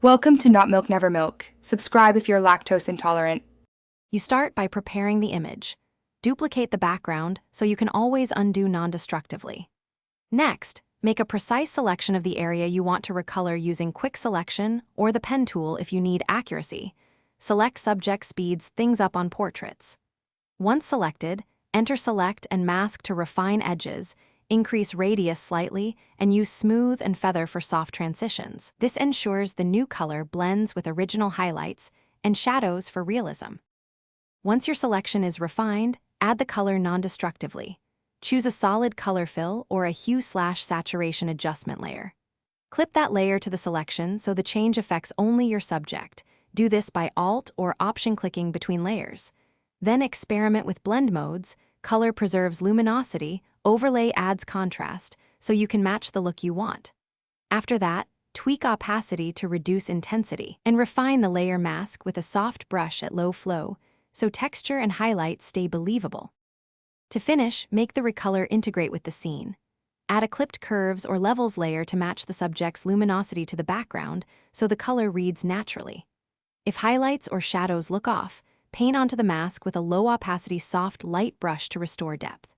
Welcome to Not Milk Never Milk. Subscribe if you're lactose intolerant. You start by preparing the image. Duplicate the background so you can always undo non-destructively. Next, make a precise selection of the area you want to recolor using quick selection or the pen tool if you need accuracy. Select subject speeds things up on portraits. Once selected, enter select and mask to refine edges, increase radius slightly, and use smooth and feather for soft transitions. This ensures the new color blends with original highlights and shadows for realism. Once your selection is refined, add the color non-destructively. Choose a solid color fill or a hue/saturation adjustment layer. Clip that layer to the selection so the change affects only your subject. Do this by Alt or Option clicking between layers. Then experiment with blend modes. Color preserves luminosity, overlay adds contrast, so you can match the look you want. After that, tweak opacity to reduce intensity, and refine the layer mask with a soft brush at low flow, so texture and highlights stay believable. To finish, make the recolor integrate with the scene. Add a clipped curves or levels layer to match the subject's luminosity to the background, so the color reads naturally. If highlights or shadows look off, paint onto the mask with a low-opacity soft, light brush to restore depth.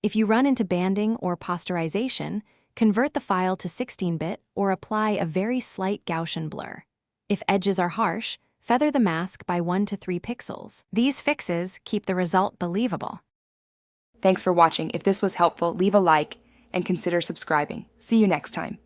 If you run into banding or posterization, convert the file to 16-bit or apply a very slight Gaussian blur. If edges are harsh, feather the mask by 1 to 3 pixels. These fixes keep the result believable. Thanks for watching. If this was helpful, leave a like and consider subscribing. See you next time.